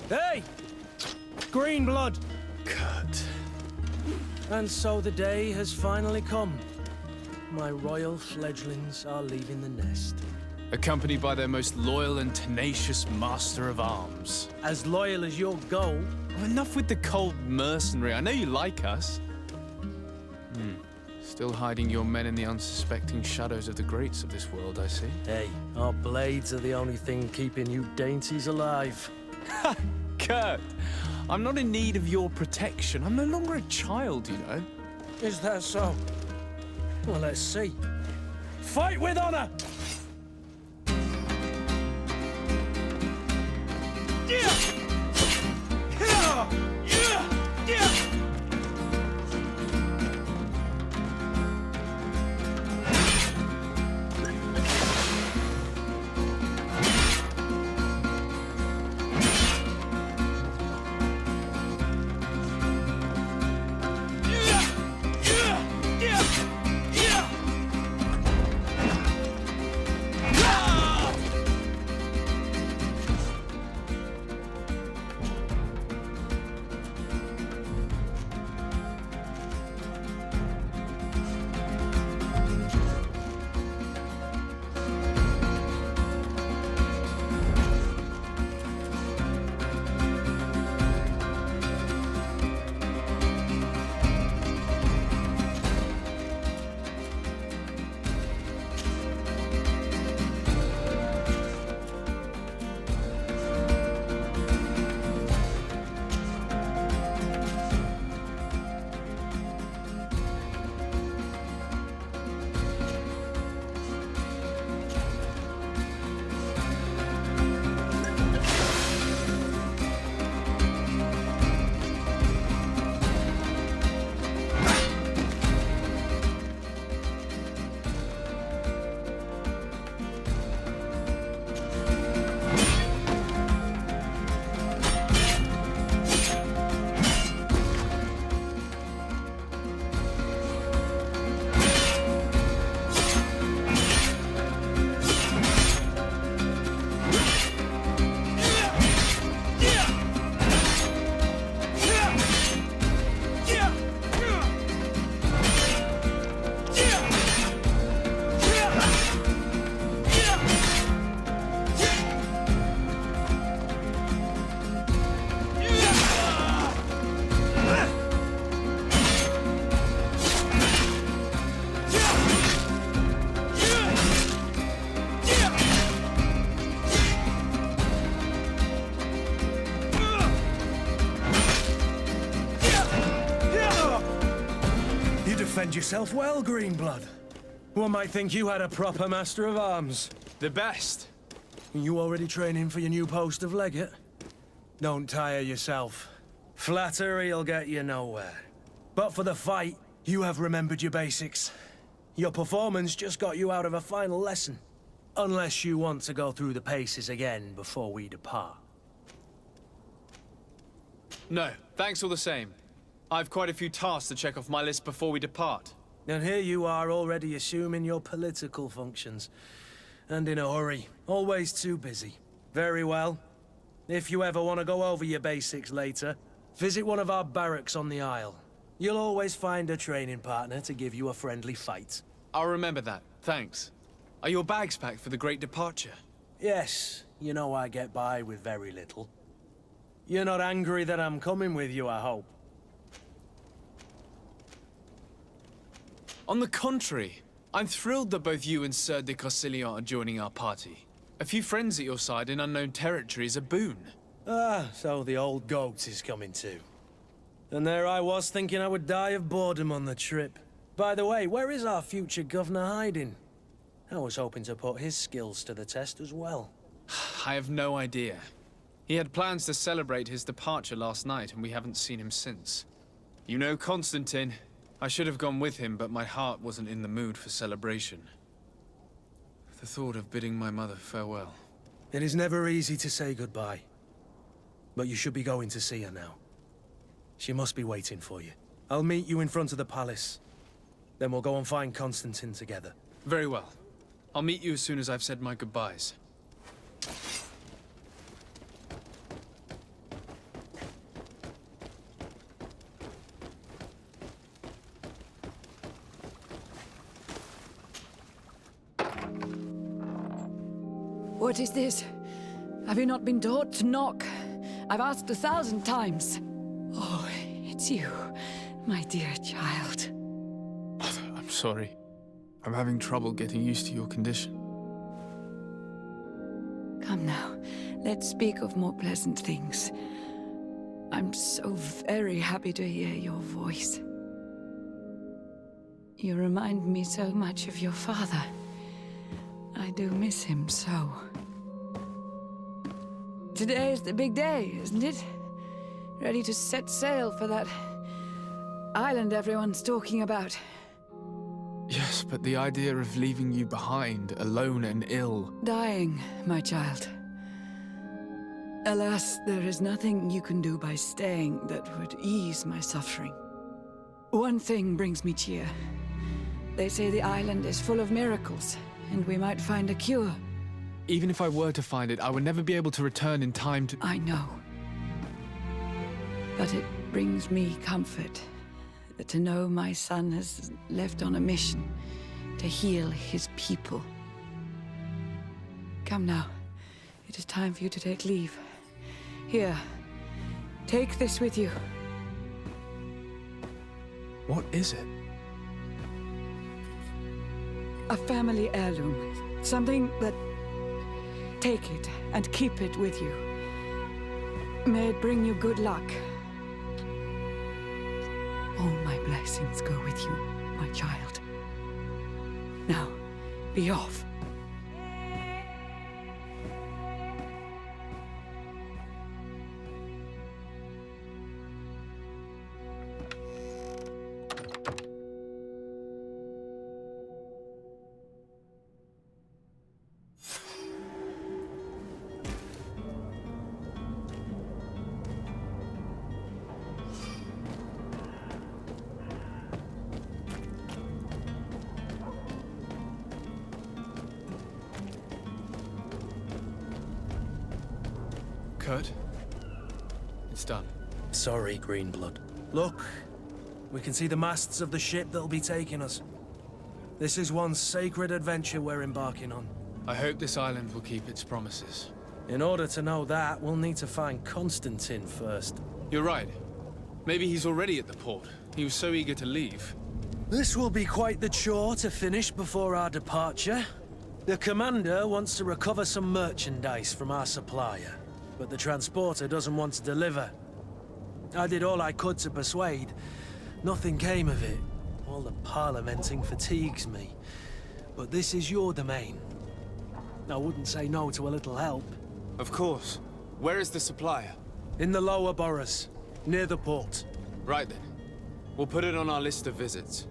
Hey! Green blood! Cut. And so the day has finally come. My royal fledglings are leaving the nest. Accompanied by their most loyal and tenacious master of arms. As loyal as you'll go. Oh, enough with the cold mercenary. I know you like us. Still hiding your men in the unsuspecting shadows of the greats of this world, I see. Hey, our blades are the only thing keeping you dainties alive. Ha! Kurt! I'm not in need of your protection. I'm no longer a child, you know. Is that so? Well, let's see. Fight with honor! Defend yourself well, Greenblood. One might think you had a proper master of arms. The best. You already training for your new post of legate? Don't tire yourself. Flattery'll get you nowhere. But for the fight, you have remembered your basics. Your performance just got you out of a final lesson. Unless you want to go through the paces again before we depart. No, thanks all the same. I've quite a few tasks to check off my list before we depart. And here you are already assuming your political functions. And in a hurry. Always too busy. Very well. If you ever want to go over your basics later, visit one of our barracks on the Isle. You'll always find a training partner to give you a friendly fight. I'll remember that. Thanks. Are your bags packed for the great departure? Yes. You know I get by with very little. You're not angry that I'm coming with you, I hope. On the contrary, I'm thrilled that both you and Sir de Corsillon are joining our party. A few friends at your side in unknown territory is a boon. Ah, so the old goat is coming too. And there I was thinking I would die of boredom on the trip. By the way, where is our future governor hiding? I was hoping to put his skills to the test as well. I have no idea. He had plans to celebrate his departure last night, and we haven't seen him since. You know Constantine. I should have gone with him, but my heart wasn't in the mood for celebration. The thought of bidding my mother farewell. It is never easy to say goodbye. But you should be going to see her now. She must be waiting for you. I'll meet you in front of the palace. Then we'll go and find Constantine together. Very well. I'll meet you as soon as I've said my goodbyes. What is this? Have you not been taught to knock? I've asked 1,000 times. Oh, it's you, my dear child. Mother, I'm sorry. I'm having trouble getting used to your condition. Come now, let's speak of more pleasant things. I'm so very happy to hear your voice. You remind me so much of your father. I do miss him so. Today is the big day, isn't it? Ready to set sail for that island everyone's talking about. Yes, but the idea of leaving you behind, alone and ill... Dying, my child. Alas, there is nothing you can do by staying that would ease my suffering. One thing brings me cheer. They say the island is full of miracles, and we might find a cure. Even if I were to find it, I would never be able to return in time to... I know. But it brings me comfort to know my son has left on a mission to heal his people. Come now. It is time for you to take leave. Here, take this with you. What is it? A family heirloom. Something that... Take it and keep it with you. May it bring you good luck. All my blessings go with you, my child. Now, be off. Kurt? It's done. Sorry, Greenblood. Look, we can see the masts of the ship that'll be taking us. This is one sacred adventure we're embarking on. I hope this island will keep its promises. In order to know that, we'll need to find Constantine first. You're right. Maybe he's already at the port. He was so eager to leave. This will be quite the chore to finish before our departure. The commander wants to recover some merchandise from our supplier, but the transporter doesn't want to deliver. I did all I could to persuade. Nothing came of it. All the parliamenting fatigues me. But this is your domain. I wouldn't say no to a little help. Of course. Where is the supplier? In the lower boroughs, near the port. Right then. We'll put it on our list of visits.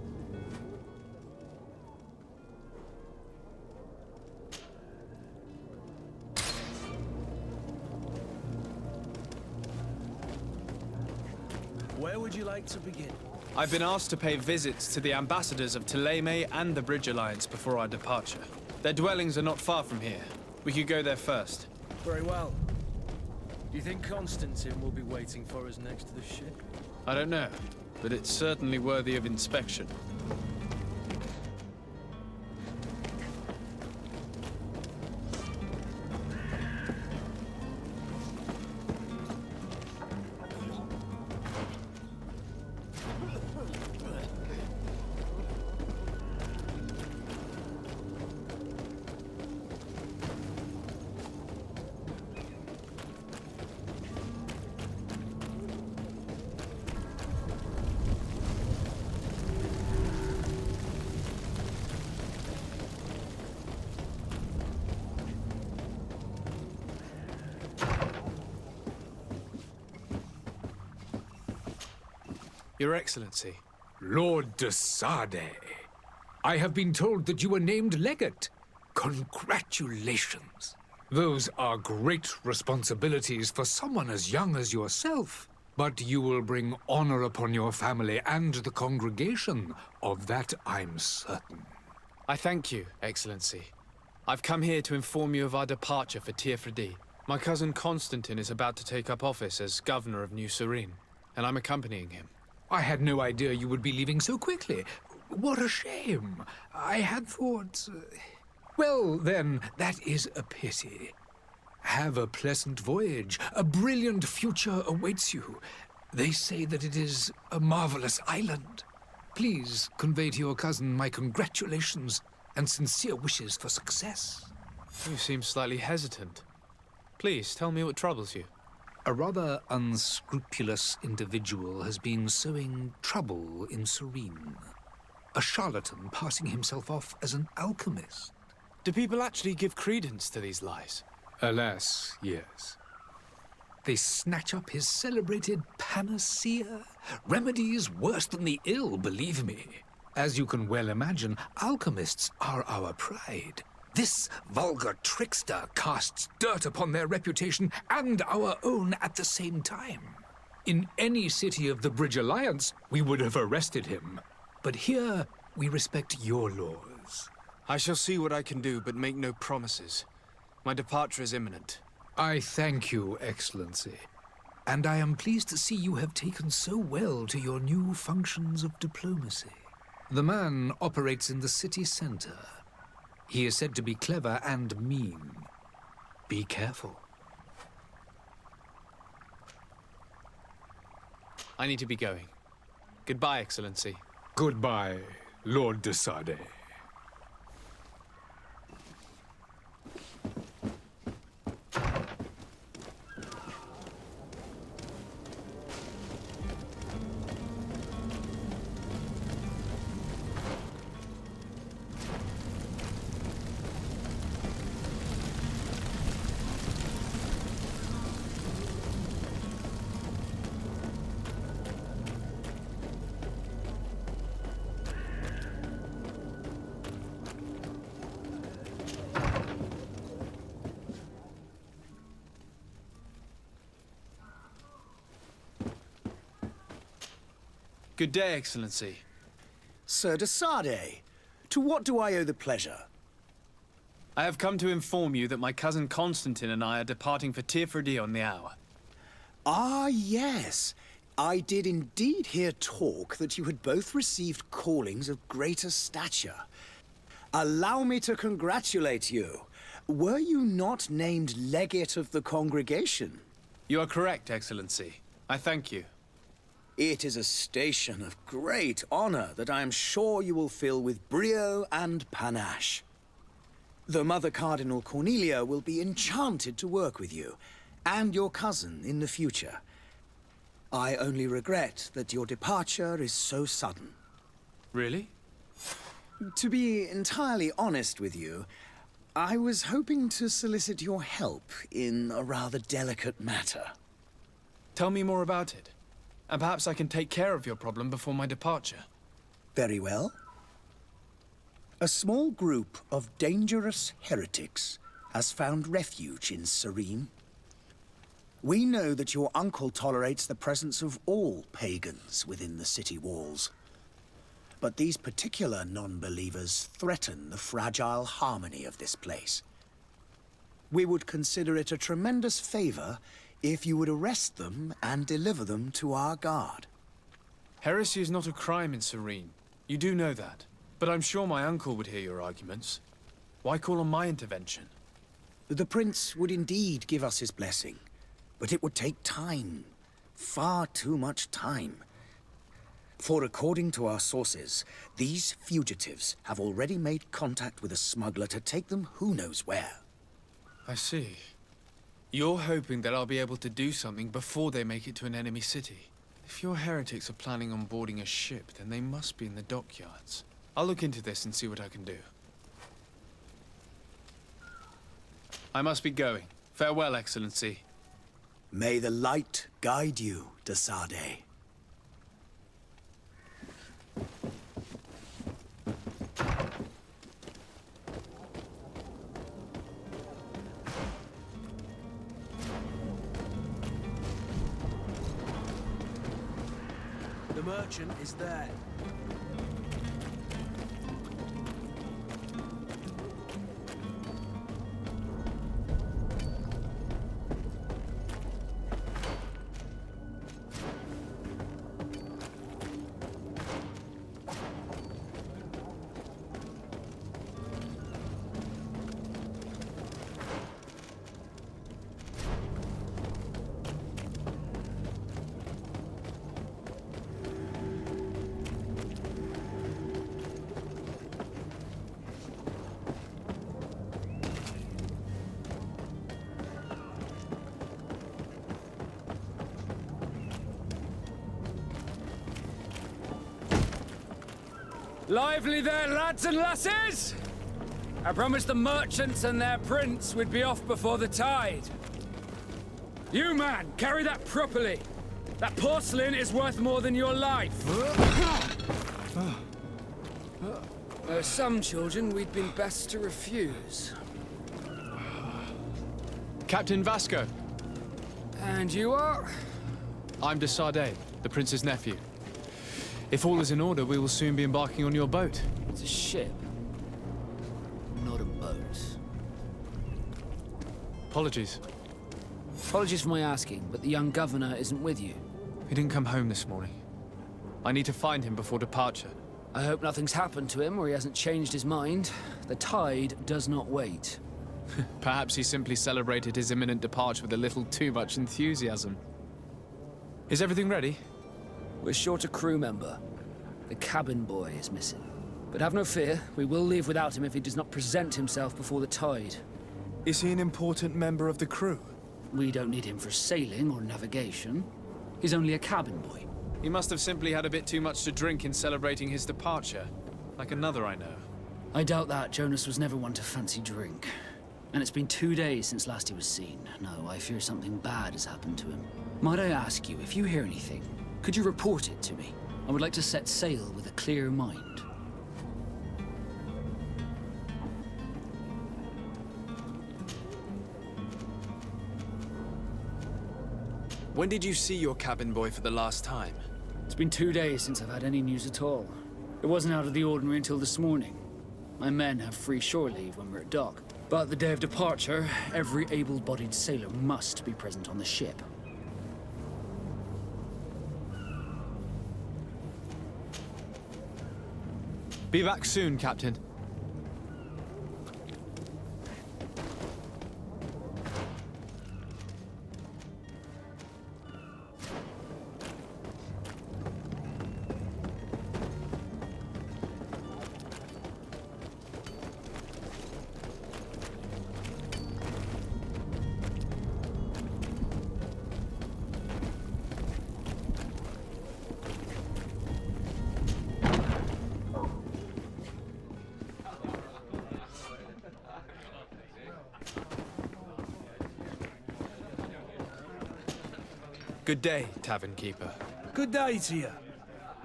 Where would you like to begin? I've been asked to pay visits to the ambassadors of Ptolemy and the Bridge Alliance before our departure. Their dwellings are not far from here. We could go there first. Very well. Do you think Constantine will be waiting for us next to the ship? I don't know, but it's certainly worthy of inspection. Your Excellency. Lord de Sade, I have been told that you were named legate. Congratulations. Those are great responsibilities for someone as young as yourself. But you will bring honor upon your family and the congregation. Of that I'm certain. I thank you, Excellency. I've come here to inform you of our departure for Tirfredi. My cousin Constantine is about to take up office as governor of New Serene, and I'm accompanying him. I had no idea you would be leaving so quickly. What a shame. I had thought... Well, then, that is a pity. Have a pleasant voyage. A brilliant future awaits you. They say that it is a marvelous island. Please convey to your cousin my congratulations and sincere wishes for success. You seem slightly hesitant. Please, tell me what troubles you. A rather unscrupulous individual has been sowing trouble in Serene. A charlatan passing himself off as an alchemist. Do people actually give credence to these lies? Alas, yes. They snatch up his celebrated panacea. Remedies worse than the ill, believe me. As you can well imagine, alchemists are our pride. This vulgar trickster casts dirt upon their reputation and our own at the same time. In any city of the Bridge Alliance, we would have arrested him. But here, we respect your laws. I shall see what I can do, but make no promises. My departure is imminent. I thank you, Excellency. And I am pleased to see you have taken so well to your new functions of diplomacy. The man operates in the city center. He is said to be clever and mean. Be careful. I need to be going. Goodbye, Excellency. Goodbye, Lord de Sade. Good day, Excellency. Sir de Sade, to what do I owe the pleasure? I have come to inform you that my cousin Constantine and I are departing for Tirfredi on the hour. Ah, yes. I did indeed hear talk that you had both received callings of greater stature. Allow me to congratulate you. Were you not named legate of the congregation? You are correct, Excellency. I thank you. It is a station of great honor that I am sure you will fill with brio and panache. The Mother Cardinal Cornelia will be enchanted to work with you, and your cousin in the future. I only regret that your departure is so sudden. Really? To be entirely honest with you, I was hoping to solicit your help in a rather delicate matter. Tell me more about it. And perhaps I can take care of your problem before my departure. Very well. A small group of dangerous heretics has found refuge in Serene. We know that your uncle tolerates the presence of all pagans within the city walls. But these particular non-believers threaten the fragile harmony of this place. We would consider it a tremendous favor if you would arrest them and deliver them to our guard. Heresy is not a crime in Serene. You do know that. But I'm sure my uncle would hear your arguments. Why call on my intervention? The prince would indeed give us his blessing, but it would take time. Far too much time. For according to our sources, these fugitives have already made contact with a smuggler to take them who knows where. I see. You're hoping that I'll be able to do something before they make it to an enemy city. If your heretics are planning on boarding a ship, then they must be in the dockyards. I'll look into this and see what I can do. I must be going. Farewell, Excellency. May the light guide you, de Sade. The merchant is there. Lively there, lads and lasses! I promised the merchants and their prince we'd be off before the tide. You, man, carry that properly. That porcelain is worth more than your life. Some children we'd been best to refuse. Captain Vasco. And you are? I'm de Sardet, the prince's nephew. If all is in order, we will soon be embarking on your boat. It's a ship, not a boat. Apologies. Apologies for my asking, but the young governor isn't with you. He didn't come home this morning. I need to find him before departure. I hope nothing's happened to him or he hasn't changed his mind. The tide does not wait. Perhaps he simply celebrated his imminent departure with a little too much enthusiasm. Is everything ready? We're short a crew member. The cabin boy is missing. But have no fear, we will leave without him if he does not present himself before the tide. Is he an important member of the crew? We don't need him for sailing or navigation. He's only a cabin boy. He must have simply had a bit too much to drink in celebrating his departure. Like another I know. I doubt that. Jonas was never one to fancy drink. And it's been 2 days since last he was seen. No, I fear something bad has happened to him. Might I ask you, if you hear anything, could you report it to me? I would like to set sail with a clear mind. When did you see your cabin boy for the last time? It's been 2 days since I've had any news at all. It wasn't out of the ordinary until this morning. My men have free shore leave when we're at dock. But the day of departure, every able-bodied sailor must be present on the ship. Be back soon, Captain. Good day, tavern keeper. Good day to you.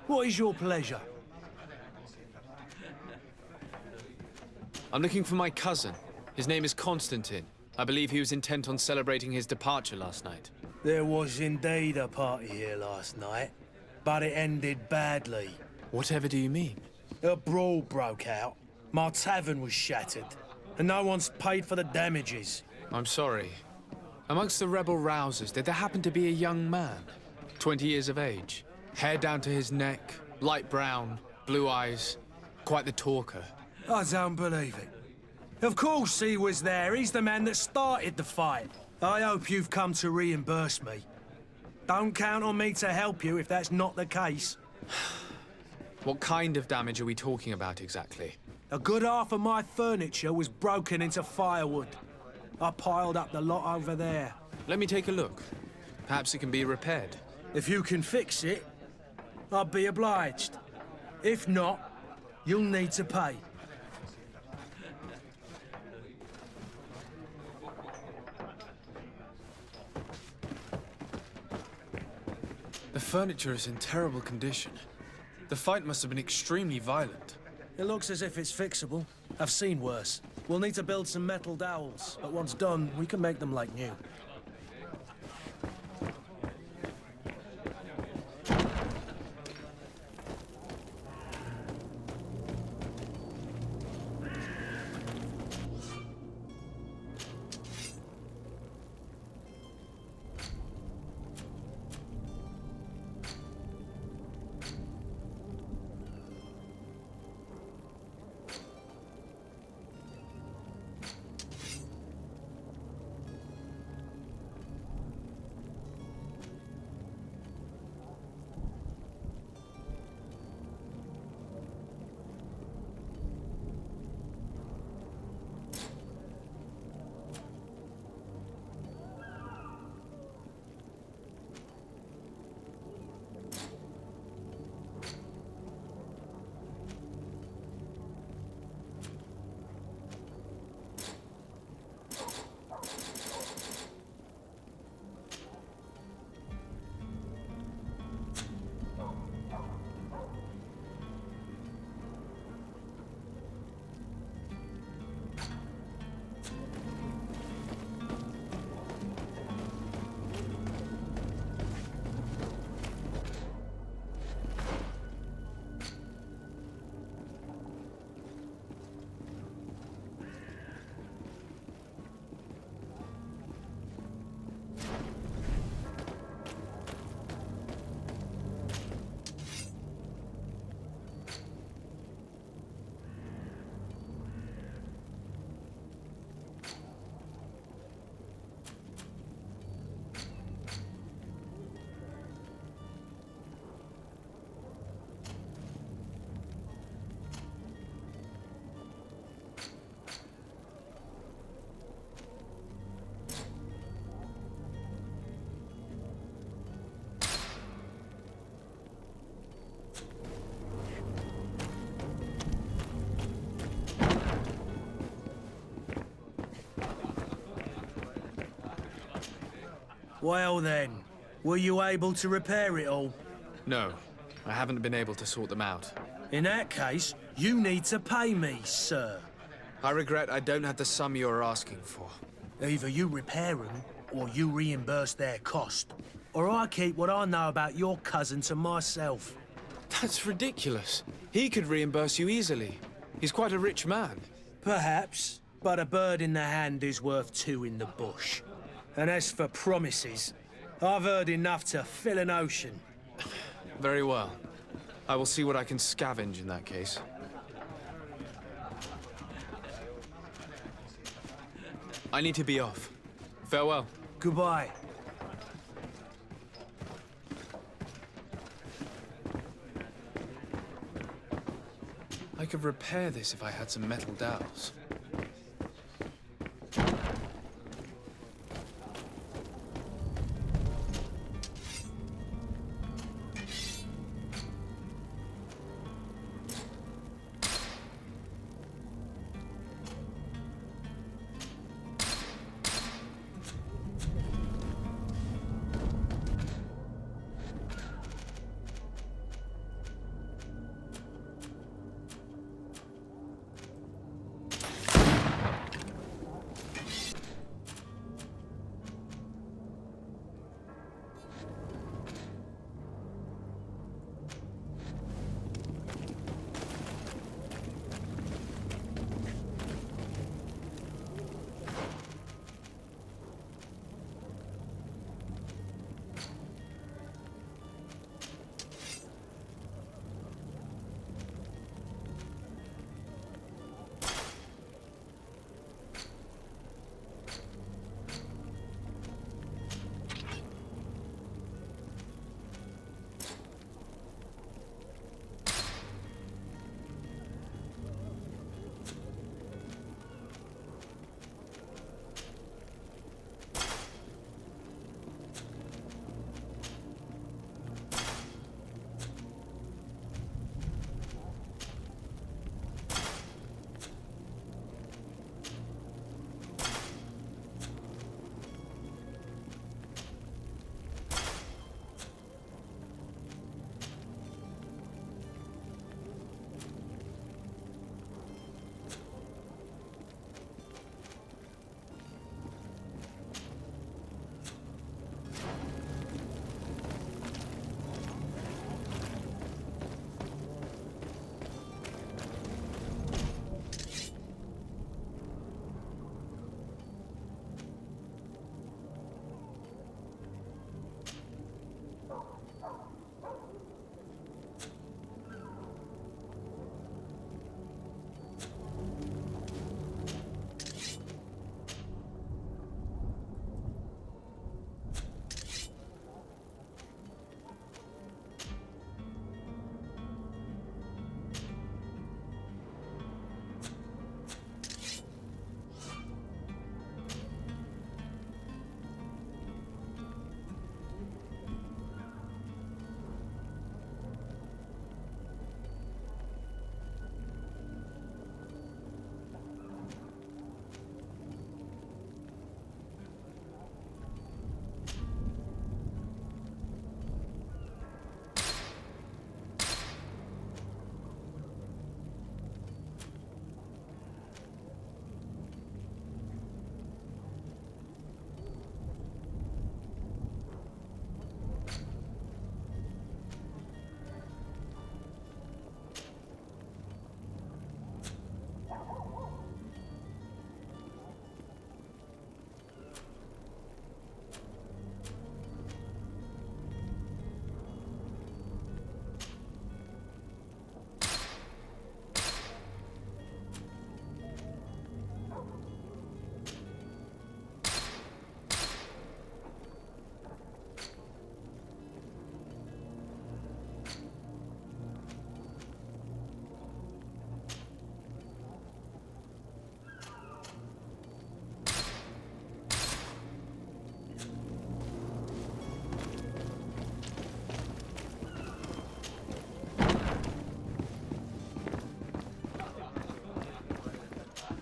What is your pleasure? I'm looking for my cousin. His name is Constantine. I believe he was intent on celebrating his departure last night. There was indeed a party here last night, but it ended badly. Whatever do you mean? A brawl broke out. My tavern was shattered, and no one's paid for the damages. I'm sorry. Amongst the rebel rousers, did there happen to be a young man? 20 years of age, hair down to his neck, light brown, blue eyes, quite the talker. I don't believe it. Of course he was there. He's the man that started the fight. I hope you've come to reimburse me. Don't count on me to help you if that's not the case. What kind of damage are we talking about exactly? A good half of my furniture was broken into firewood. I piled up the lot over there. Let me take a look. Perhaps it can be repaired. If you can fix it, I'll be obliged. If not, you'll need to pay. The furniture is in terrible condition. The fight must have been extremely violent. It looks as if it's fixable. I've seen worse. We'll need to build some metal dowels, but once done, we can make them like new. Well then, were you able to repair it all? No, I haven't been able to sort them out. In that case, you need to pay me, sir. I regret I don't have the sum you're asking for. Either you repair them, or you reimburse their cost. Or I keep what I know about your cousin to myself. That's ridiculous. He could reimburse you easily. He's quite a rich man. Perhaps, but a bird in the hand is worth two in the bush. And as for promises, I've heard enough to fill an ocean. Very well. I will see what I can scavenge in that case. I need to be off. Farewell. Goodbye. I could repair this if I had some metal dowels.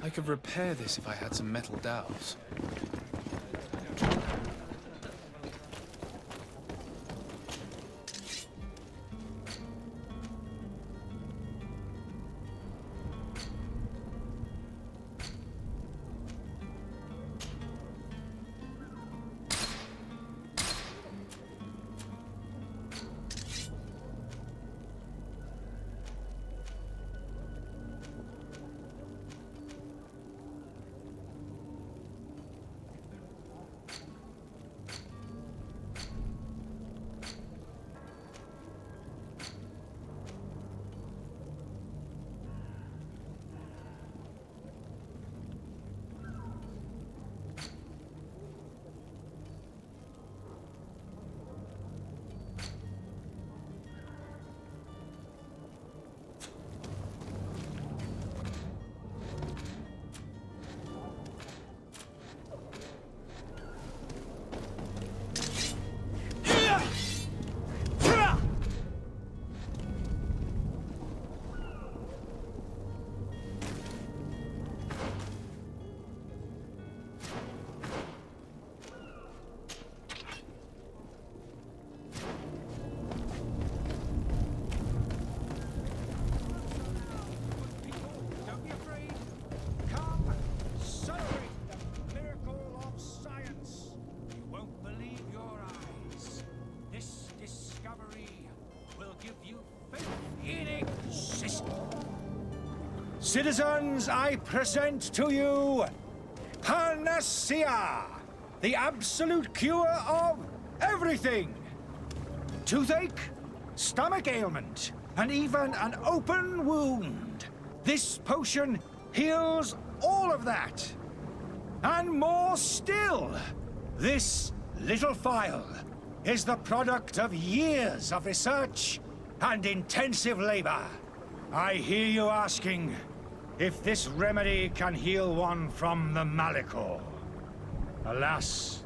I could repair this if I had some metal dowels. Citizens, I present to you Panacea, the absolute cure of everything. Toothache, stomach ailment, and even an open wound. This potion heals all of that. And more still, this little phial is the product of years of research and intensive labor. I hear you asking if this remedy can heal one from the Malachor. Alas,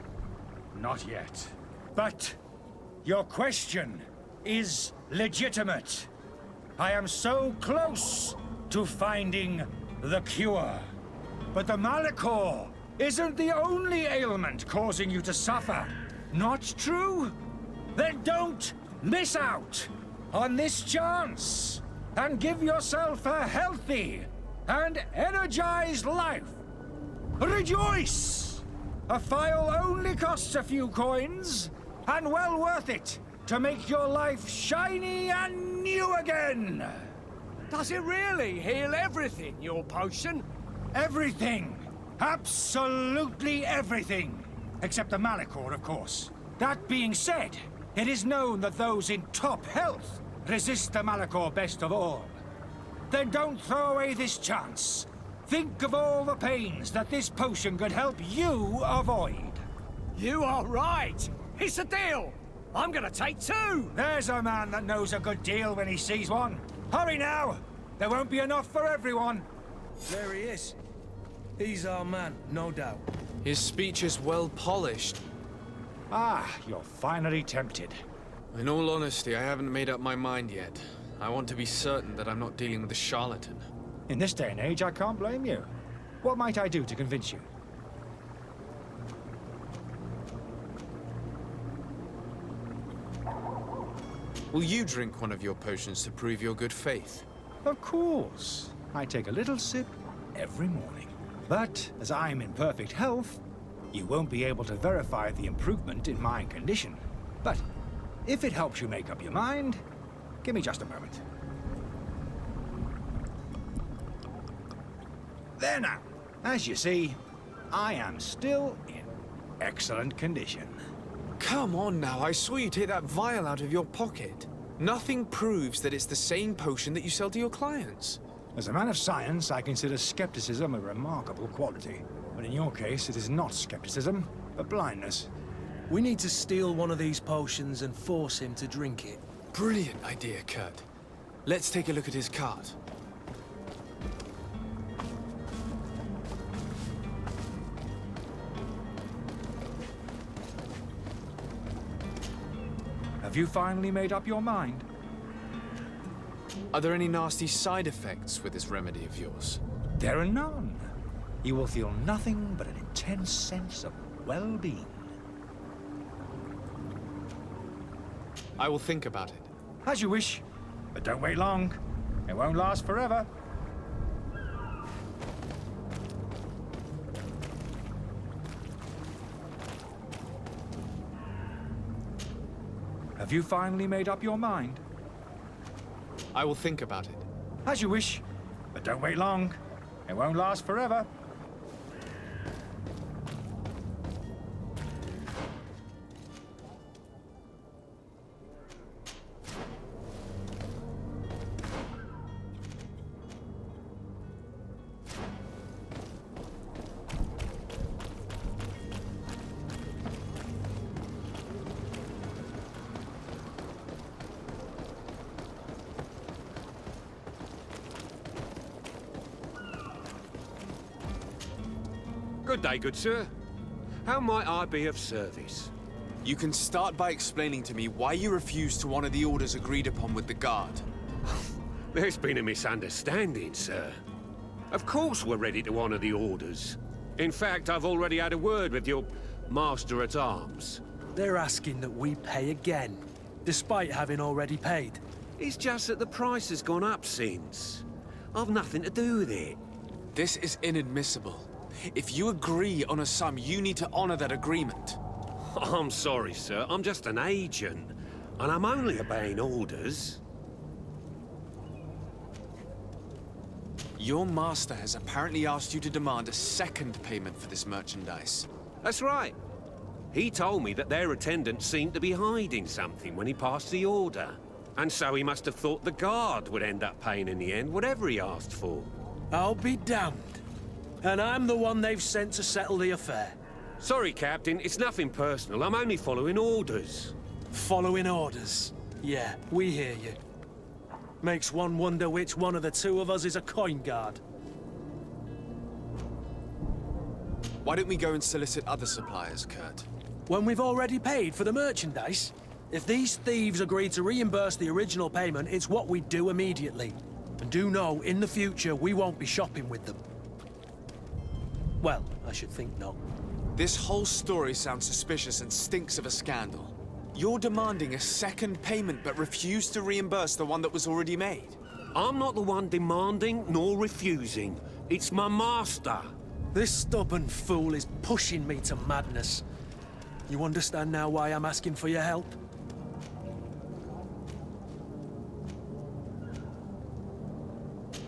not yet. But your question is legitimate. I am so close to finding the cure. But the Malachor isn't the only ailment causing you to suffer. Not true? Then don't miss out on this chance and give yourself a healthy and energized life. Rejoice! A phial only costs a few coins, and well worth it to make your life shiny and new again. Does it really heal everything, your potion? Everything. Absolutely everything. Except the Malachor, of course. That being said, it is known that those in top health resist the Malachor best of all. Then don't throw away this chance. Think of all the pains that this potion could help you avoid. You are right. It's a deal. I'm gonna take two. There's a man that knows a good deal when he sees one. Hurry now. There won't be enough for everyone. There he is. He's our man, no doubt. His speech is well polished. Ah, you're finally tempted. In all honesty, I haven't made up my mind yet. I want to be certain that I'm not dealing with a charlatan. In this day and age, I can't blame you. What might I do to convince you? Will you drink one of your potions to prove your good faith? Of course. I take a little sip every morning. But as I'm in perfect health, you won't be able to verify the improvement in my condition. But if it helps you make up your mind, give me just a moment. There now. As you see, I am still in excellent condition. Come on now, I saw you take that vial out of your pocket. Nothing proves that it's the same potion that you sell to your clients. As a man of science, I consider skepticism a remarkable quality. But in your case, it is not skepticism, but blindness. We need to steal one of these potions and force him to drink it. Brilliant idea, Kurt. Let's take a look at his cart. Have you finally made up your mind? Are there any nasty side effects with this remedy of yours? There are none. You will feel nothing but an intense sense of well-being. I will think about it. As you wish, but don't wait long. It won't last forever. Have you finally made up your mind? I will think about it. As you wish, but don't wait long. It won't last forever. Good day, good sir. How might I be of service? You can start by explaining to me why you refused to honor the orders agreed upon with the guard. There's been a misunderstanding, sir. Of course we're ready to honor the orders. In fact, I've already had a word with your master-at-arms. They're asking that we pay again, despite having already paid. It's just that the price has gone up since. I've nothing to do with it. This is inadmissible. If you agree on a sum, you need to honor that agreement. I'm sorry, sir. I'm just an agent. And I'm only obeying orders. Your master has apparently asked you to demand a second payment for this merchandise. That's right. He told me that their attendant seemed to be hiding something when he passed the order. And so he must have thought the guard would end up paying in the end, whatever he asked for. I'll be damned. And I'm the one they've sent to settle the affair. Sorry, Captain, it's nothing personal. I'm only following orders. Following orders. Yeah, we hear you. Makes one wonder which one of the two of us is a coin guard. Why don't we go and solicit other suppliers, Kurt? When we've already paid for the merchandise? If these thieves agree to reimburse the original payment, it's what we do immediately. And do know, in the future, we won't be shopping with them. Well, I should think not. This whole story sounds suspicious and stinks of a scandal. You're demanding a second payment but refuse to reimburse the one that was already made. I'm not the one demanding nor refusing. It's my master. This stubborn fool is pushing me to madness. You understand now why I'm asking for your help?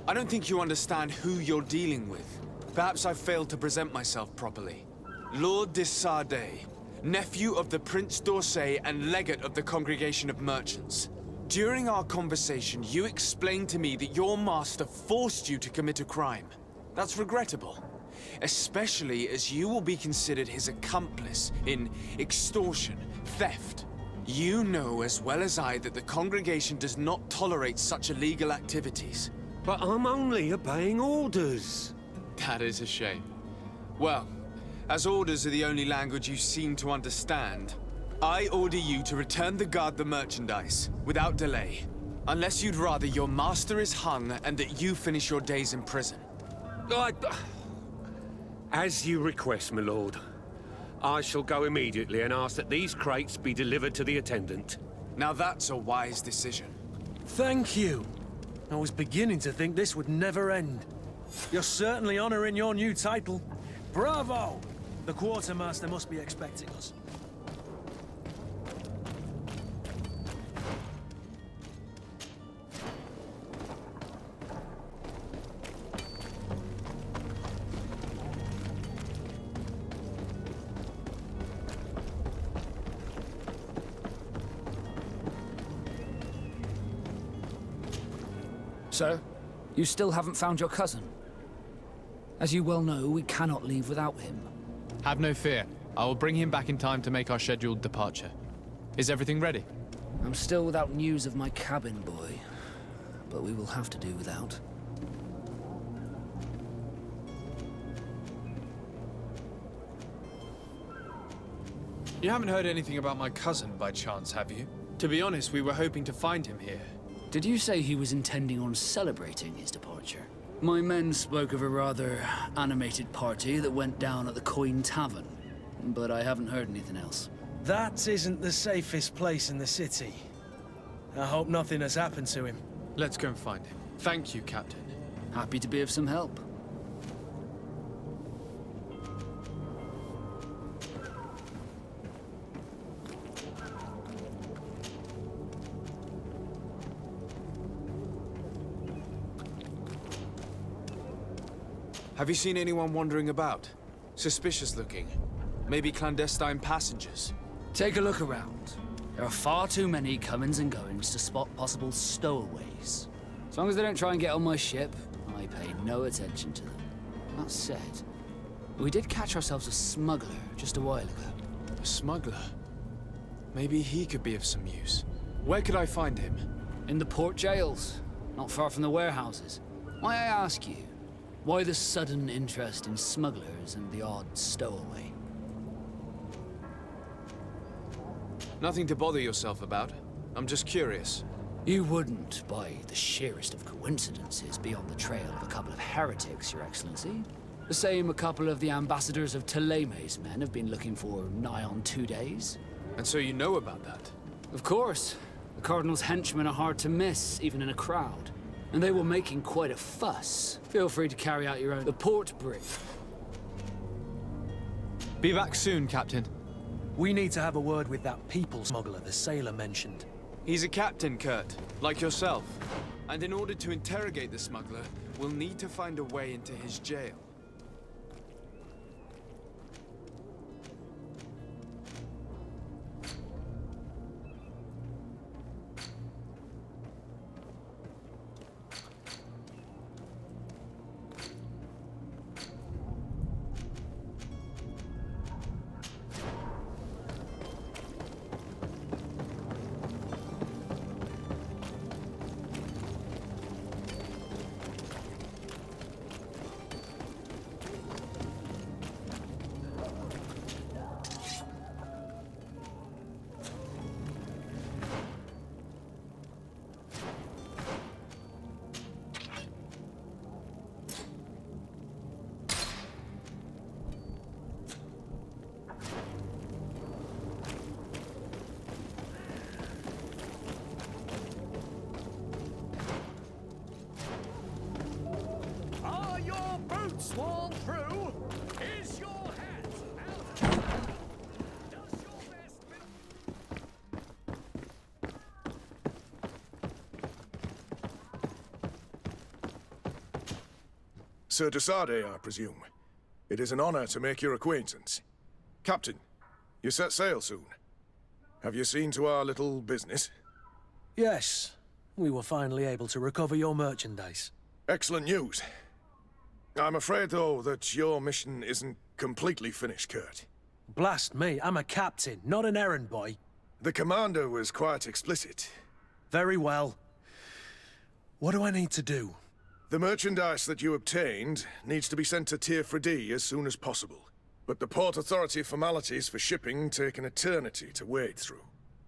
I don't think you understand who you're dealing with. Perhaps I failed to present myself properly. Lord de Sardet, nephew of the Prince d'Orsay and legate of the Congregation of Merchants. During our conversation, you explained to me that your master forced you to commit a crime. That's regrettable, especially as you will be considered his accomplice in extortion, theft. You know as well as I that the Congregation does not tolerate such illegal activities. But I'm only obeying orders. That is a shame. Well, as orders are the only language you seem to understand, I order you to return the guard the merchandise, without delay. Unless you'd rather your master is hung and that you finish your days in prison. As you request, my lord. I shall go immediately and ask that these crates be delivered to the attendant. Now that's a wise decision. Thank you. I was beginning to think this would never end. You're certainly honoring your new title. Bravo! The quartermaster must be expecting us. Sir, you still haven't found your cousin. As you well know, we cannot leave without him. Have no fear. I will bring him back in time to make our scheduled departure. Is everything ready? I'm still without news of my cabin boy, but we will have to do without. You haven't heard anything about my cousin by chance, have you? To be honest, we were hoping to find him here. Did you say he was intending on celebrating his departure? My men spoke of a rather animated party that went down at the Coin Tavern, but I haven't heard anything else. That isn't the safest place in the city. I hope nothing has happened to him. Let's go and find him. Thank you, Captain. Happy to be of some help. Have you seen anyone wandering about? Suspicious looking. Maybe clandestine passengers. Take a look around. There are far too many comings and goings to spot possible stowaways. As long as they don't try and get on my ship, I pay no attention to them. That said, we did catch ourselves a smuggler just a while ago. A smuggler? Maybe he could be of some use. Where could I find him? In the port jails, not far from the warehouses. May I ask you, why the sudden interest in smugglers and the odd stowaway? Nothing to bother yourself about. I'm just curious. You wouldn't, by the sheerest of coincidences, be on the trail of a couple of heretics, Your Excellency. The same a couple of the ambassadors of Teleme's men have been looking for nigh on 2 days. And so you know about that? Of course. The Cardinal's henchmen are hard to miss, even in a crowd. And they were making quite a fuss. Feel free to carry out your own... The port brief. Be back soon, Captain. We need to have a word with that people smuggler the sailor mentioned. He's a captain, Kurt, like yourself. And in order to interrogate the smuggler, we'll need to find a way into his jail. Are your boots worn through? Is your hat out? Does your vest Sir Desade, I presume. It is an honor to make your acquaintance. Captain, you set sail soon. Have you seen to our little business? Yes, we were finally able to recover your merchandise. Excellent news. I'm afraid, though, that your mission isn't completely finished, Kurt. Blast me, I'm a captain, not an errand boy. The commander was quite explicit. Very well. What do I need to do? The merchandise that you obtained needs to be sent to Tier 3D as soon as possible. But the Port Authority formalities for shipping take an eternity to wade through.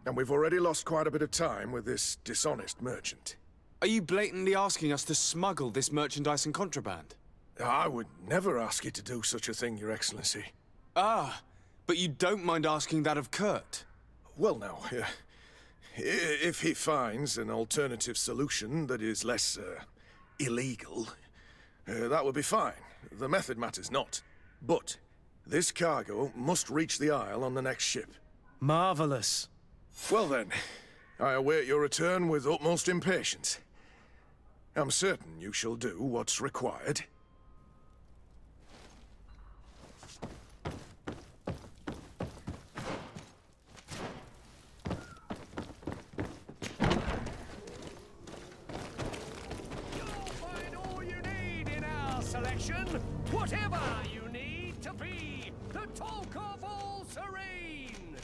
And we've already lost quite a bit of time with this dishonest merchant. Are you blatantly asking us to smuggle this merchandise and contraband? I would never ask you to do such a thing, Your Excellency. Ah, but you don't mind asking that of Kurt? Well, now, if he finds an alternative solution that is less, illegal, that would be fine. The method matters not. But this cargo must reach the Isle on the next ship. Marvelous. Well then, I await your return with utmost impatience. I'm certain you shall do what's required. selection, whatever you need to be the talk of all serene.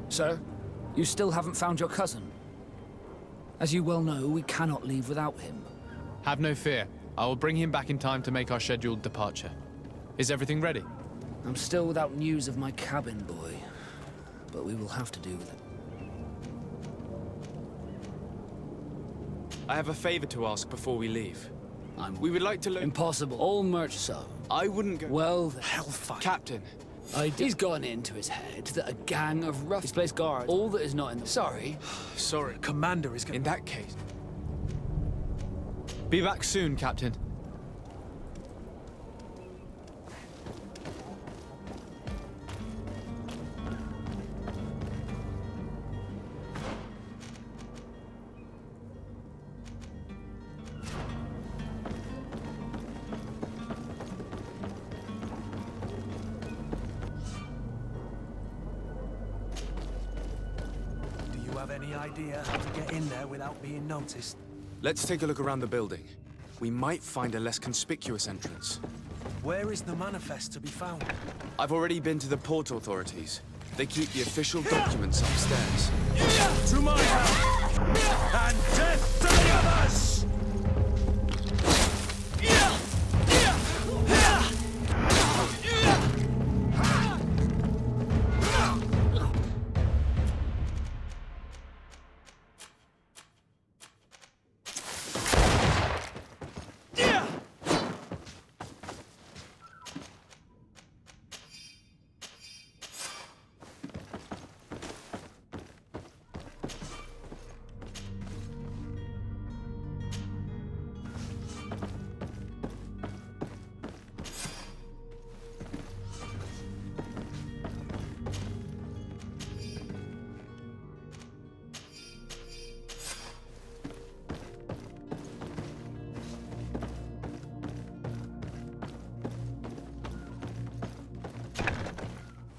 Sir, you still haven't found your cousin. As you well know, we cannot leave without him. Have no fear. I will bring him back in time to make our scheduled departure. Is everything ready? I'm still without news of my cabin boy, but we will have to do with it. I have a favor to ask before we leave. We would like to learn... Impossible. All merch so. I wouldn't go... Well, hellfire. Captain. He's gotten into his head that a gang of rough placed guards, all that is not in the... Sorry. Sorry. Commander is going... In that case... Be back soon, Captain. Any idea how to get in there without being noticed? Let's take a look around the building. We might find a less conspicuous entrance. Where is the manifest to be found? I've already been to the port authorities. They keep the official documents upstairs. To my help! And death to the others!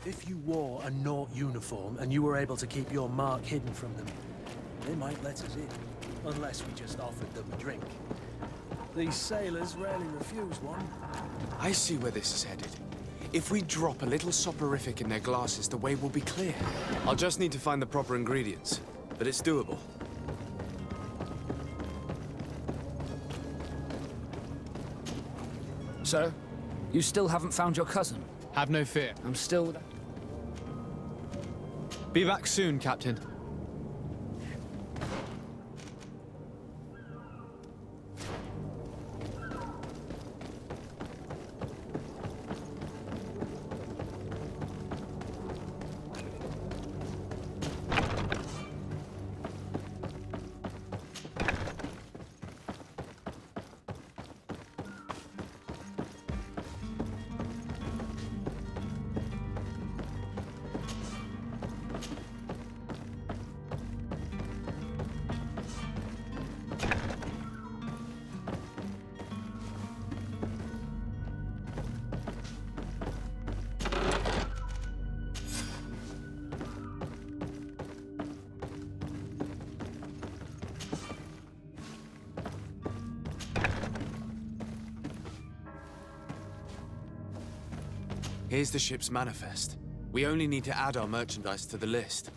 If you wore a Naut uniform and you were able to keep your mark hidden from them, they might let us in. Unless we just offered them a drink. These sailors rarely refuse one. I see where this is headed. If we drop a little soporific in their glasses, the way will be clear. I'll just need to find the proper ingredients, but it's doable. So, you still haven't found your cousin? Have no fear. I'm still... Be back soon, Captain. Here's the ship's manifest. We only need to add our merchandise to the list.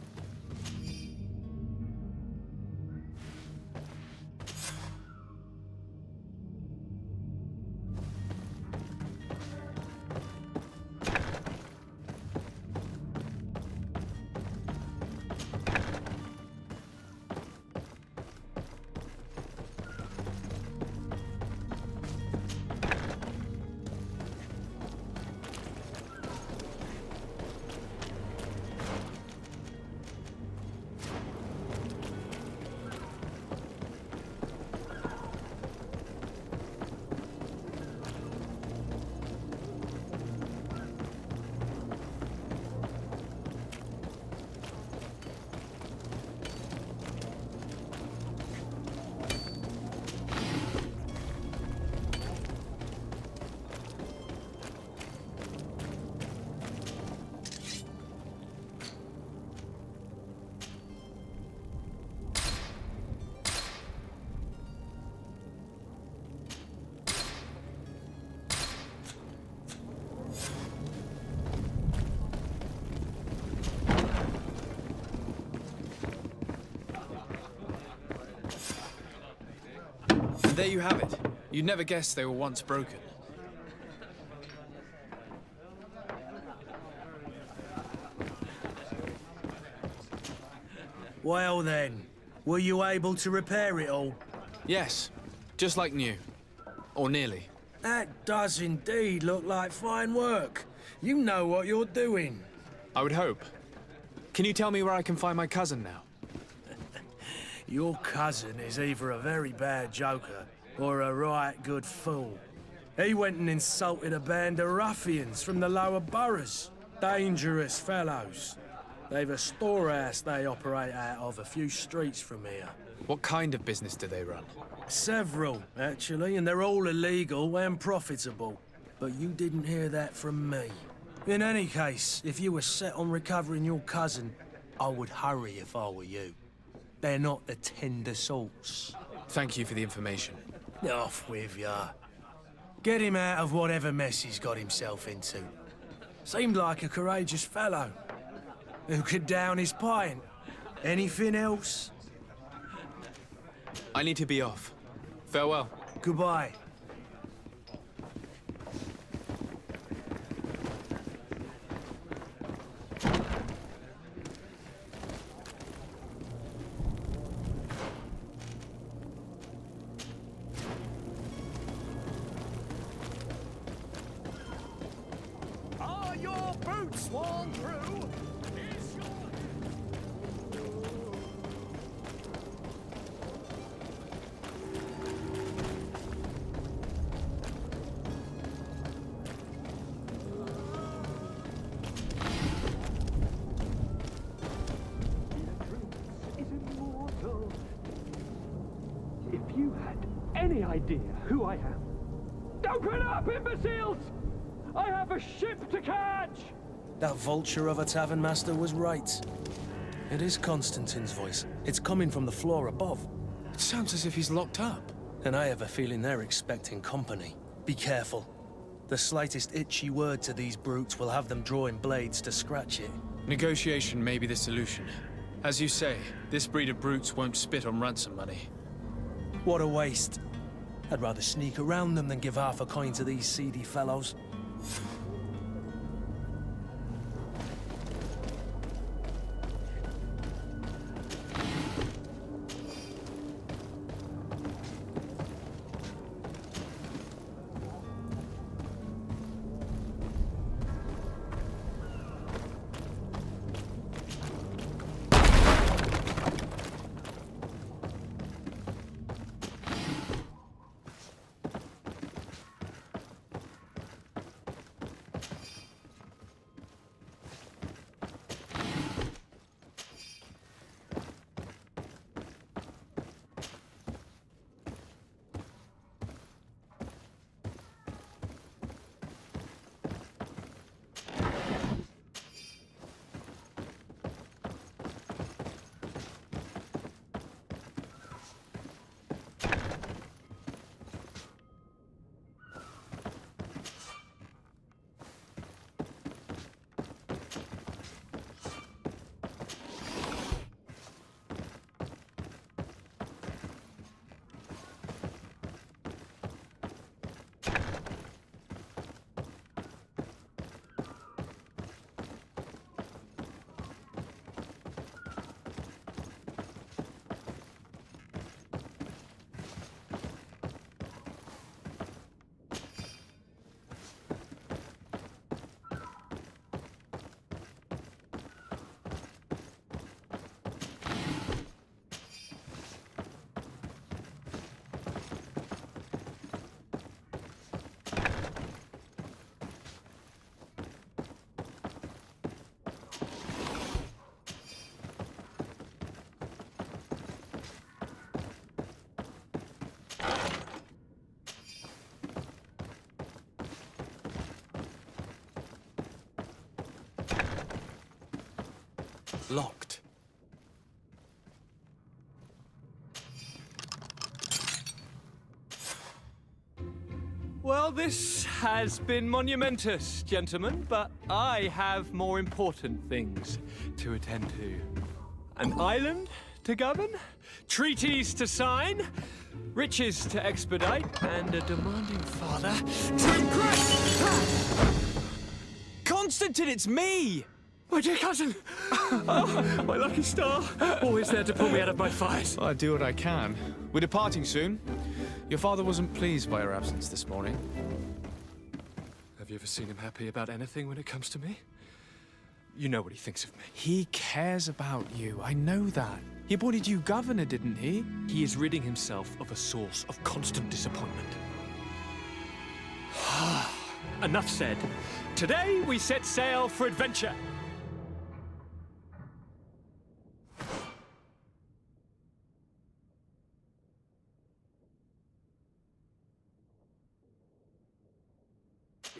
There you have it. You'd never guess they were once broken. Well then, were you able to repair it all? Yes, just like new. Or nearly. That does indeed look like fine work. You know what you're doing. I would hope. Can you tell me where I can find my cousin now? Your cousin is either a very bad joker or a right good fool. He went and insulted a band of ruffians from the lower boroughs. Dangerous fellows. They've a storehouse they operate out of a few streets from here. What kind of business do they run? Several, actually, and they're all illegal and profitable. But you didn't hear that from me. In any case, if you were set on recovering your cousin, I would hurry if I were you. They're not the tender sorts. Thank you for the information. Off with ya. Get him out of whatever mess he's got himself into. Seemed like a courageous fellow. Who could down his pint. Anything else? I need to be off. Farewell. Goodbye. Are your boots worn through? Is your... If you had any idea who I am... Open up, imbeciles! I have a ship to catch! That vulture of a tavern master was right. It is Constantine's voice. It's coming from the floor above. It sounds as if he's locked up. And I have a feeling they're expecting company. Be careful. The slightest itchy word to these brutes will have them drawing blades to scratch it. Negotiation may be the solution. As you say, this breed of brutes won't spit on ransom money. What a waste. I'd rather sneak around them than give half a coin to these seedy fellows. Locked. Well, this has been monumentous, gentlemen, but I have more important things to attend to. An island to govern, treaties to sign, riches to expedite, and a demanding father to impress! Constantine, it's me! My dear cousin! Oh, my lucky star! Always there to pull me out of my fight. Well, I do what I can. We're departing soon. Your father wasn't pleased by your absence this morning. Have you ever seen him happy about anything when it comes to me? You know what he thinks of me. He cares about you. I know that. He appointed you governor, didn't he? He is ridding himself of a source of constant disappointment. Enough said. Today we set sail for adventure.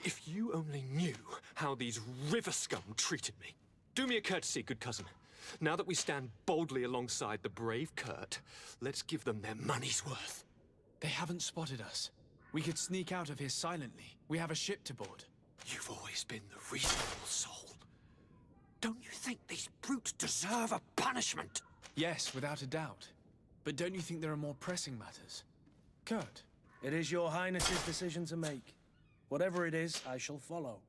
If you only knew how these river scum treated me. Do me a courtesy, good cousin. Now that we stand boldly alongside the brave Kurt, let's give them their money's worth. They haven't spotted us. We could sneak out of here silently. We have a ship to board. You've always been the reasonable soul. Don't you think these brutes deserve a punishment? Yes, without a doubt. But don't you think there are more pressing matters? Kurt? It is your highness's decision to make. Whatever it is, I shall follow.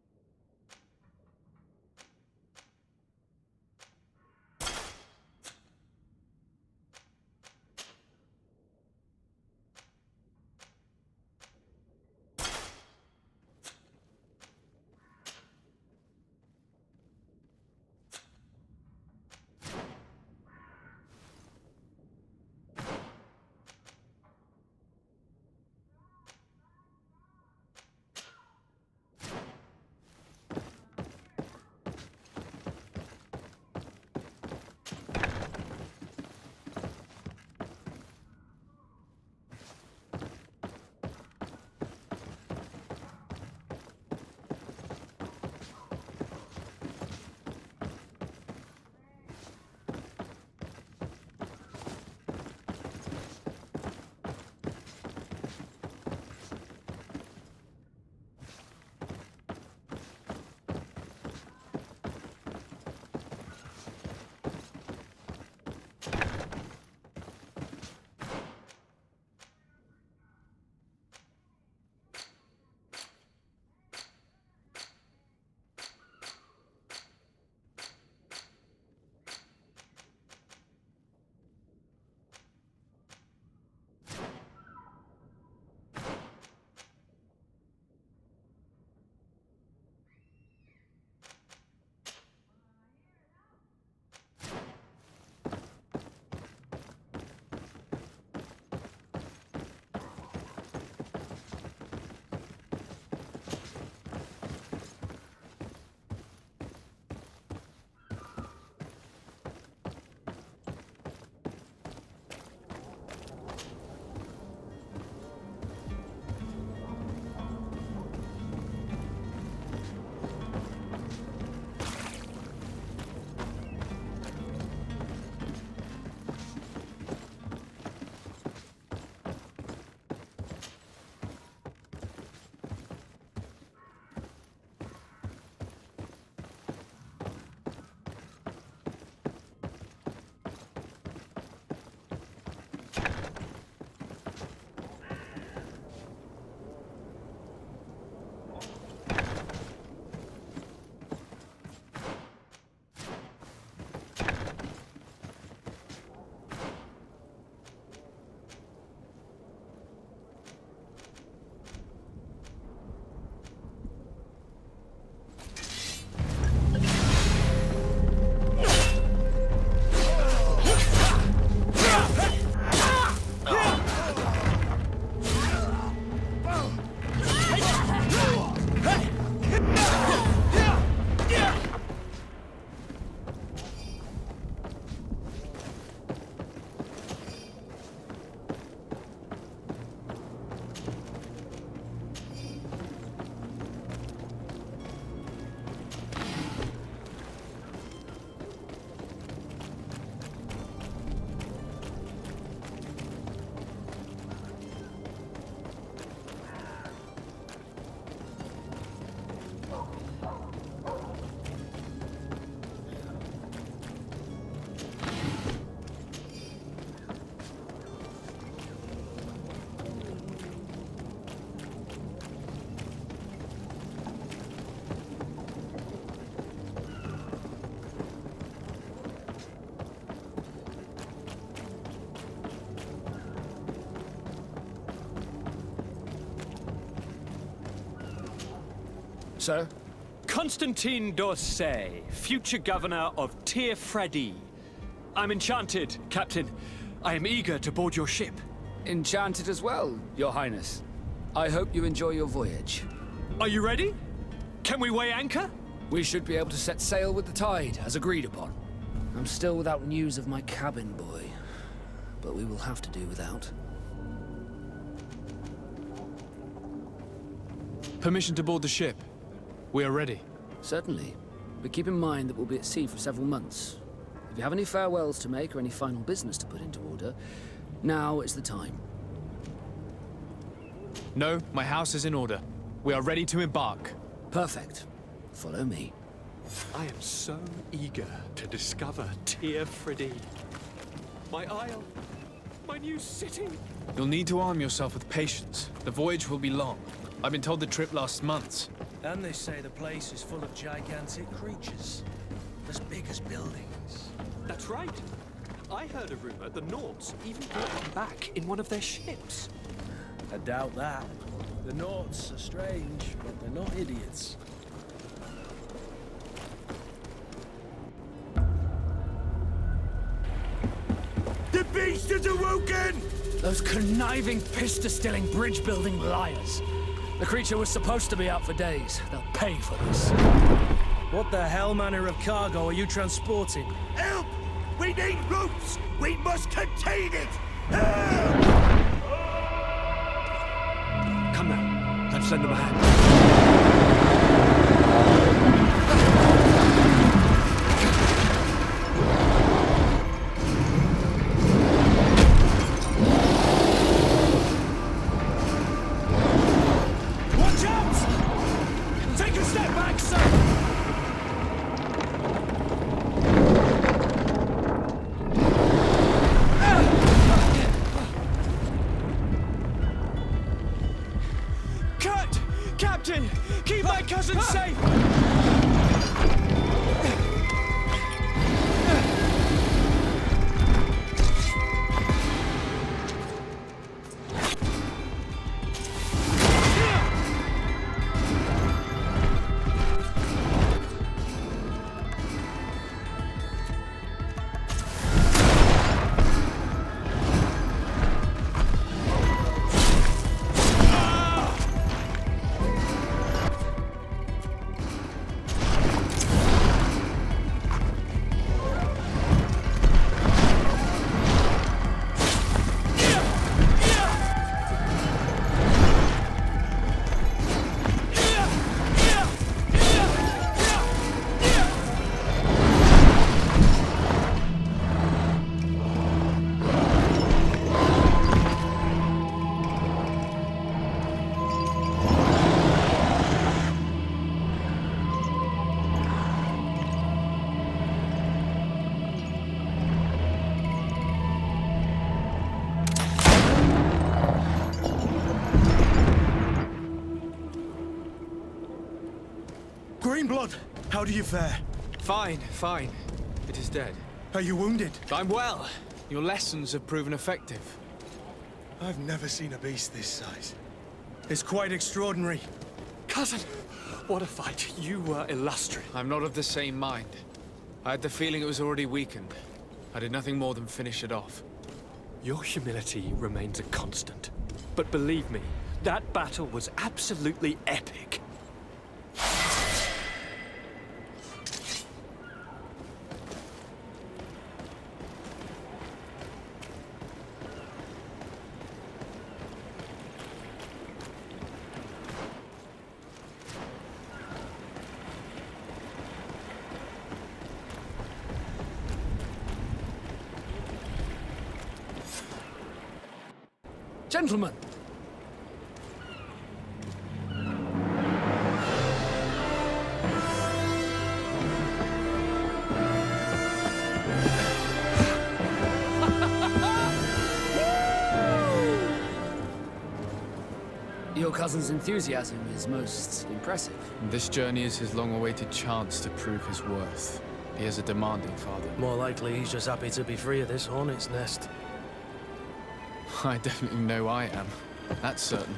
Sir? Constantine d'Orsay, future governor of Tir Freddy. I'm enchanted, Captain. I am eager to board your ship. Enchanted as well, Your Highness. I hope you enjoy your voyage. Are you ready? Can we weigh anchor? We should be able to set sail with the tide, as agreed upon. I'm still without news of my cabin boy, but we will have to do without. Permission to board the ship. We are ready. Certainly, but keep in mind that we'll be at sea for several months. If you have any farewells to make or any final business to put into order, now is the time. No, my house is in order. We are ready to embark. Perfect. Follow me. I am so eager to discover Tir Freddy. My isle, my new city. You'll need to arm yourself with patience. The voyage will be long. I've been told the trip lasts months. And they say the place is full of gigantic creatures. As big as buildings. That's right. I heard a rumor the Nords even brought one back in one of their ships. I doubt that. The Nords are strange, but they're not idiots. The beast is awoken! Those conniving, pista-stilling, bridge-building liars. The creature was supposed to be out for days. They'll pay for this. What the hell manner of cargo are you transporting? Help! We need ropes! We must contain it! Help! Come now, let's lend them a hand. Watch out! Take a step back, sir! Captain! Keep my cousin safe! Greenblood, how do you fare? Fine, fine. It is dead. Are you wounded? I'm well. Your lessons have proven effective. I've never seen a beast this size. It's quite extraordinary. Cousin, what a fight. You were illustrious. I'm not of the same mind. I had the feeling it was already weakened. I did nothing more than finish it off. Your humility remains a constant. But believe me, that battle was absolutely epic. Gentlemen! Your cousin's enthusiasm is most impressive. This journey is his long-awaited chance to prove his worth. He is a demanding father. More likely he's just happy to be free of this hornet's nest. I definitely know I am. That's certain.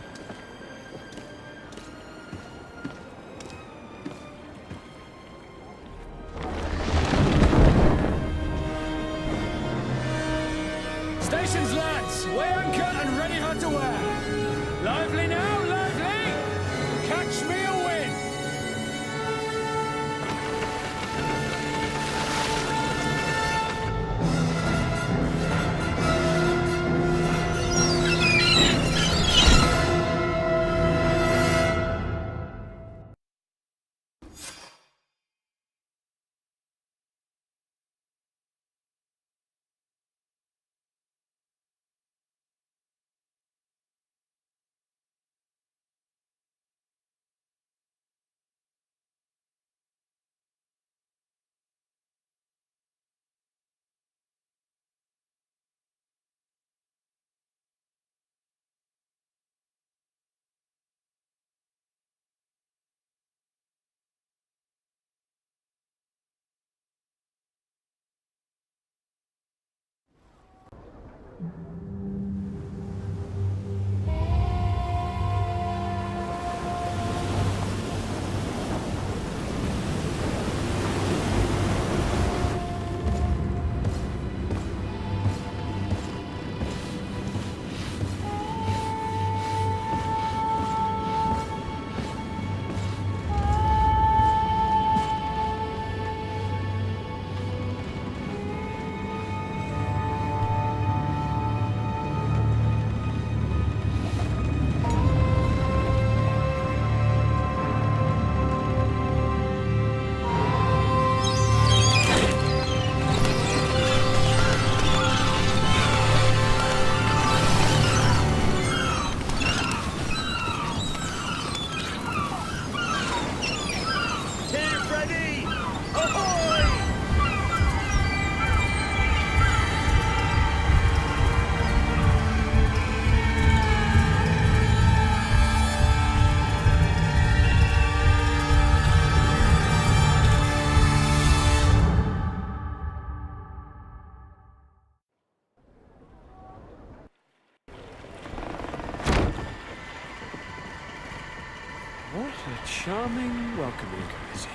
charming welcoming committee.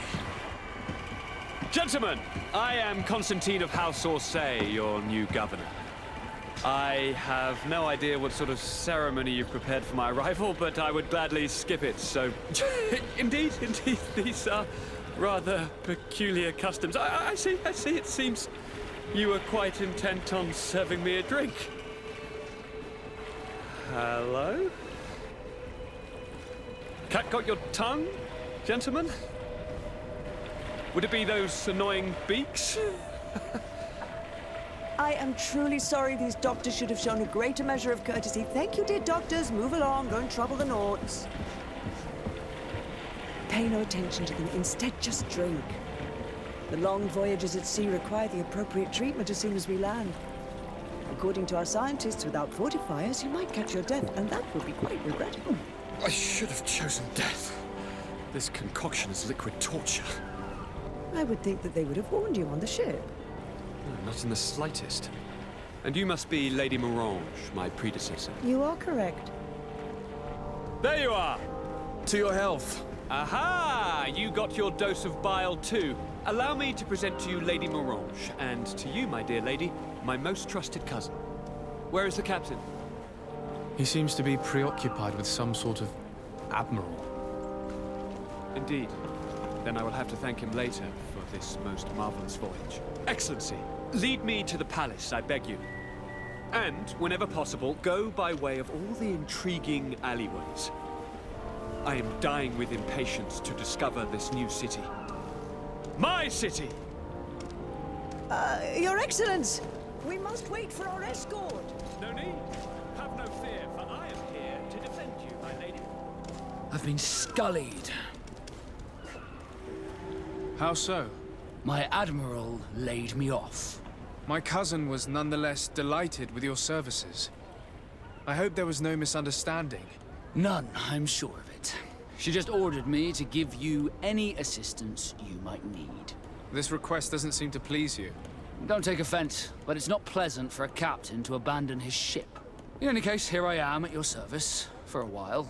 Gentlemen, I am Constantine of House Orsay, your new governor. I have no idea what sort of ceremony you've prepared for my arrival, but I would gladly skip it, so... Indeed, these are rather peculiar customs. I see, it seems you were quite intent on serving me a drink. Hello? Cat got your tongue, gentlemen? Would it be those annoying beaks? I am truly sorry. These doctors should have shown a greater measure of courtesy. Thank you, dear doctors. Move along. Don't trouble the Nords. Pay no attention to them. Instead, just drink. The long voyages at sea require the appropriate treatment as soon as we land. According to our scientists, without fortifiers, you might catch your death, and that would be quite regrettable. I should have chosen death. This concoction is liquid torture. I would think that they would have warned you on the ship. No, not in the slightest. And you must be Lady Morange, my predecessor. You are correct. There you are! To your health. Aha! You got your dose of bile too. Allow me to present to you Lady Morange, and to you, my dear lady, my most trusted cousin. Where is the captain? He seems to be preoccupied with some sort of admiral. Indeed. Then I will have to thank him later for this most marvelous voyage. Excellency, lead me to the palace, I beg you. And, whenever possible, go by way of all the intriguing alleyways. I am dying with impatience to discover this new city. My city! Your Excellence! We must wait for our escort! No need. Have no fear, for I am here to defend you, my lady. I've been scullied. How so? My admiral laid me off. My cousin was nonetheless delighted with your services. I hope there was no misunderstanding. None, I'm sure of it. She just ordered me to give you any assistance you might need. This request doesn't seem to please you. Don't take offense, but it's not pleasant for a captain to abandon his ship. In any case, here I am at your service, for a while.